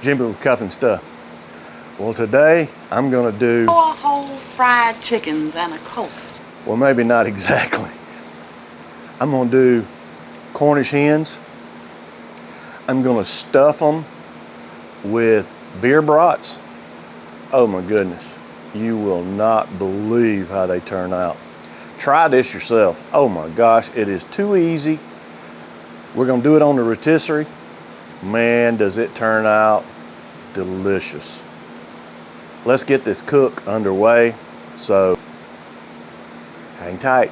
Jimmy with Cuffing Stuff. Well, today I'm gonna do 4 whole fried chickens and a Coke. well, maybe not exactly. I'm gonna do Cornish hens. I'm gonna stuff them with beer brats. Oh my goodness, you will not believe how they turn out. Try this yourself. Oh my gosh, it is too easy. We're gonna do it on the rotisserie. Man, does it turn out delicious. Let's get this cook underway, so hang tight.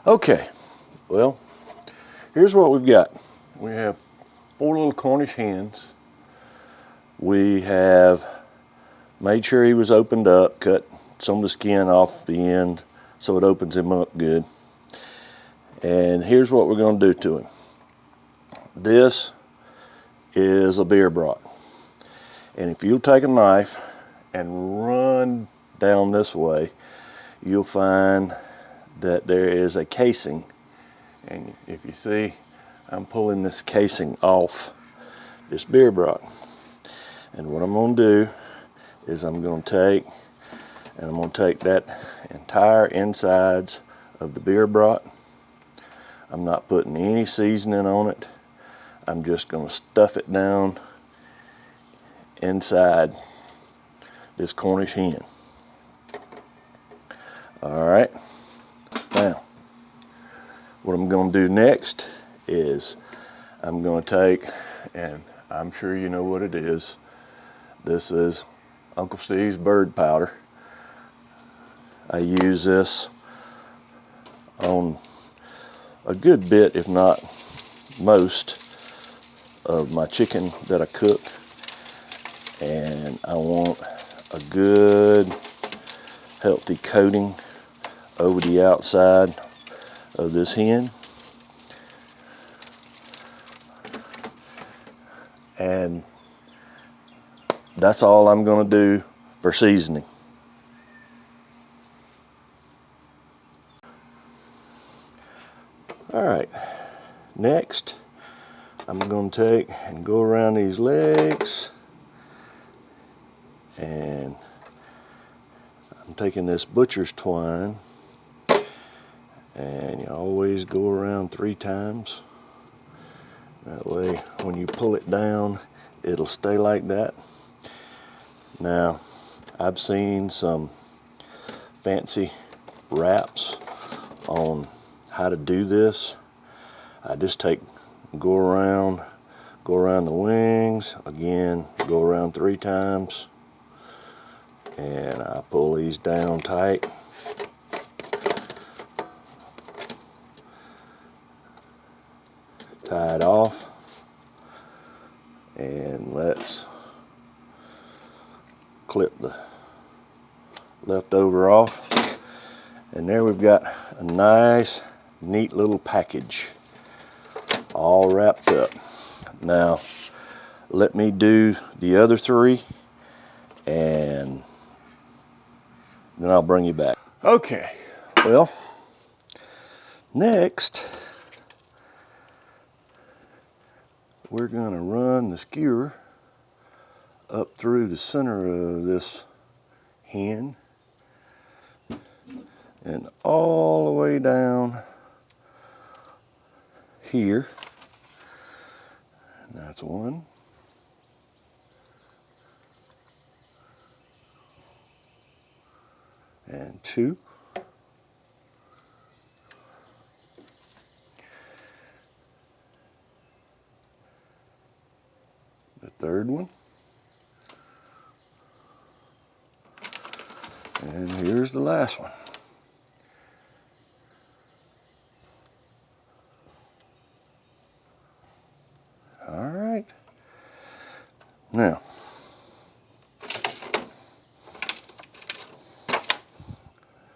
Okay, well, here's what we've got. We have 4 little Cornish hens. We have made sure he was opened up, cut some of the skin off the end so it opens him up good. And here's what we're going to do to him. This is a beer brat. And if you'll take a knife and run down this way, you'll find that there is a casing. And if you see, I'm pulling this casing off this beer brat. And what I'm going to do is I'm going to take that entire insides of the beer brat. I'm not putting any seasoning on it. I'm just going to stuff it down inside this Cornish hen. All right. Now, what I'm going to do next is I'm going to take, and I'm sure you know what it is. This is Uncle Steve's bird powder. I use this on a good bit, if not most, of my chicken that I cook. And I want a good, healthy coating over the outside of this hen. And that's all I'm going to do for seasoning. All right, next I'm going to take and go around these legs, and I'm taking this butcher's twine, and you always go around 3 times. That way when you pull it down, it'll stay like that. Now, I've seen some fancy wraps on how to do this. I just go around the wings, again, go around 3 times, and I pull these down tight. Tie it off, and let's clip the leftover off. And there we've got a nice, neat little package all wrapped up. Now, let me do the other 3, and then I'll bring you back. Okay, well, next we're going to run the skewer up through the center of this hen and all the way down here. And that's 1. And 2. The 3rd one. And here's the last one. All right. Now,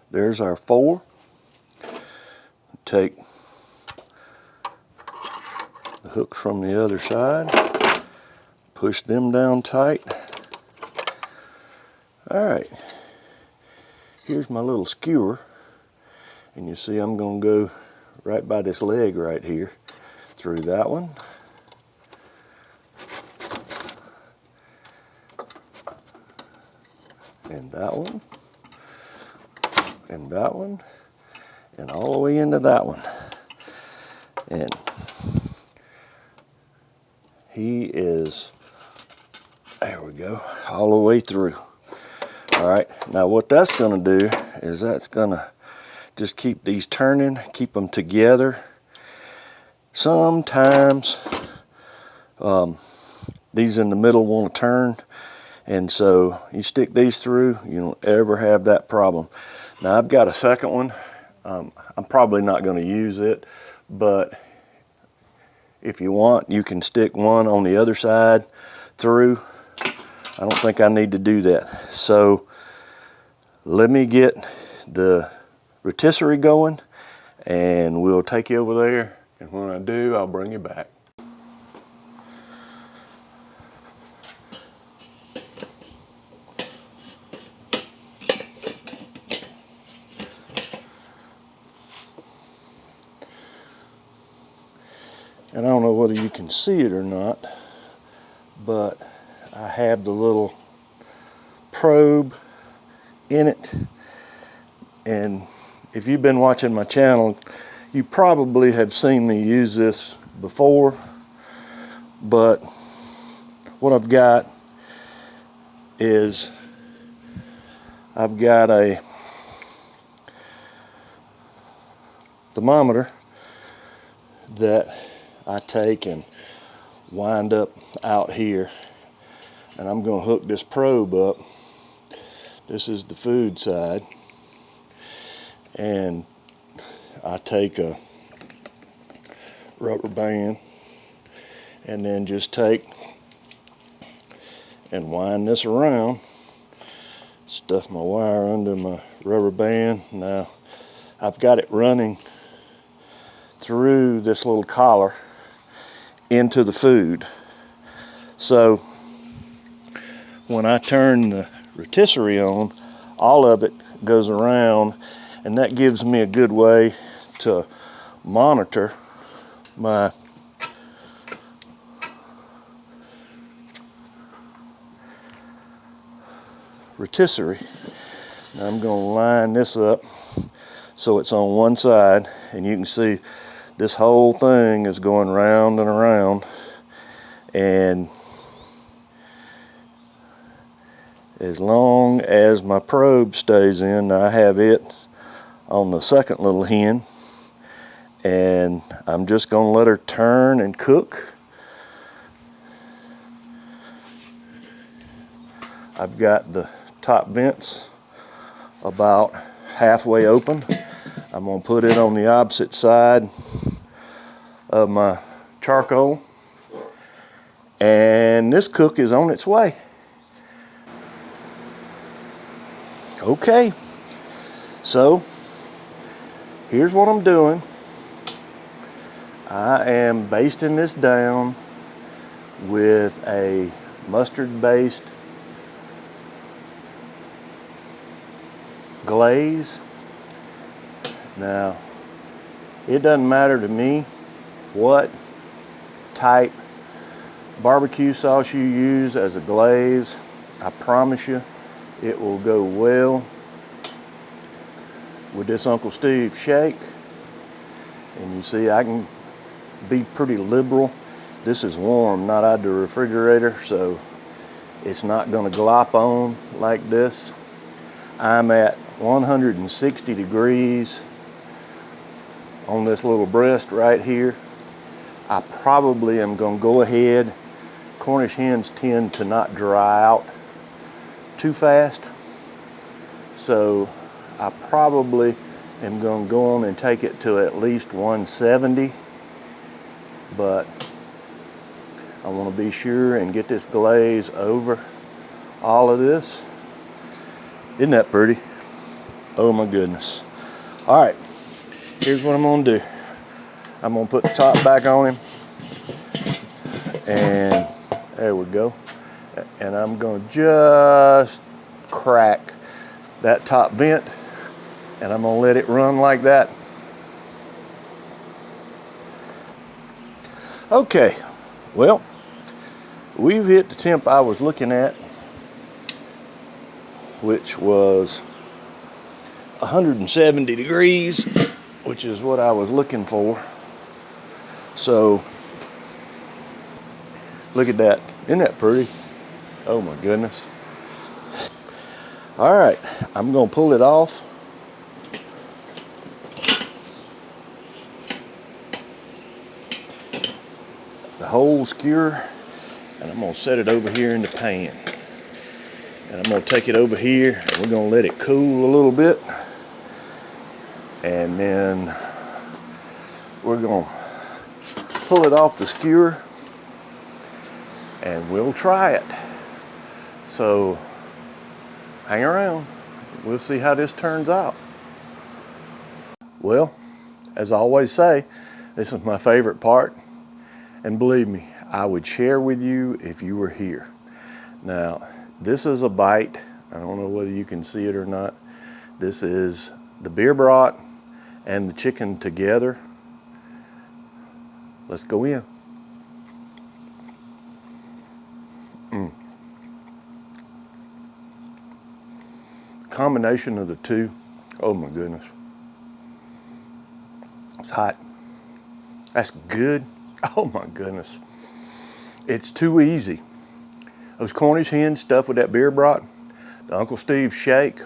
there's our 4. Take the hooks from the other side, push them down tight. All right. here's my little skewer, and you see I'm going to go right by this leg right here, through that one, and that one, and that one, and all the way into that one. And he is, there we go, all the way through. All right, now what that's gonna do is that's gonna just keep these turning, keep them together. Sometimes these in the middle want to turn, and so you stick these through, you don't ever have that problem. Now I've got a second one. I'm probably not going to use it, but if you want, you can stick one on the other side through. I don't think I need to do that. So let me get the rotisserie going, and we'll take you over there, and when I do, I'll bring you back. And I don't know whether you can see it or not, but I have the little probe in it. And if you've been watching my channel, you probably have seen me use this before. But what I've got is I've got a thermometer that I take and wind up out here, and I'm going to hook this probe up. This is the food side, and I take a rubber band and then just take and wind this around, stuff my wire under my rubber band. Now I've got it running through this little collar into the food. So when I turn the rotisserie on, all of it goes around, and that gives me a good way to monitor my rotisserie. Now I'm going to line this up so it's on one side, and you can see this whole thing is going round and around, and as long as my probe stays in, I have it on the second little hen, and I'm just going to let her turn and cook. I've got the top vents about halfway open. I'm going to put it on the opposite side of my charcoal, and this cook is on its way. Okay, so here's what I'm doing. I am basting this down with a mustard-based glaze. Now, it doesn't matter to me what type barbecue sauce you use as a glaze. I promise you it will go well with this Uncle Steve shake. And you see, I can be pretty liberal. This is warm, not out the refrigerator, so it's not going to glop on like this. I'm at 160 degrees on this little breast right here. I probably am going to go ahead. Cornish hens tend to not dry out too fast, so I probably am going to go on and take it to at least 170, but I want to be sure and get this glaze over all of this. Isn't that pretty? Oh my goodness. All right, here's what I'm going to do. I'm going to put the top back on him, and there we go. And I'm going to just crack that top vent, and I'm gonna let it run like that. Okay, well, we've hit the temp I was looking at, which was 170 degrees, which is what I was looking for. So, look at that. Isn't that pretty? Oh my goodness. All right, I'm gonna pull it off. The whole skewer, and I'm gonna set it over here in the pan. And I'm gonna take it over here, and we're gonna let it cool a little bit. And then we're gonna pull it off the skewer and we'll try it. So hang around, we'll see how this turns out. Well, as I always say, this is my favorite part, and believe me, I would share with you if you were here. Now, this is a bite. I don't know whether you can see it or not. This is the beer brat and the chicken together. Let's go in. Combination of the two, oh my goodness. It's hot. That's good. Oh my goodness. It's too easy. Those Cornish hens stuffed with that beer brat, the Uncle Steve's shake,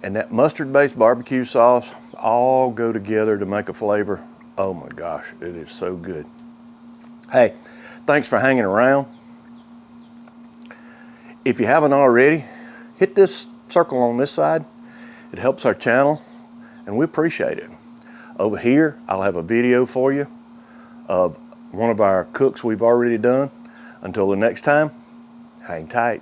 and that mustard-based barbecue sauce all go together to make a flavor. Oh my gosh, it is so good. Hey, thanks for hanging around. If you haven't already, hit this circle on this side. It helps our channel, and we appreciate it. Over here, I'll have a video for you of one of our cooks we've already done. Until the next time, hang tight.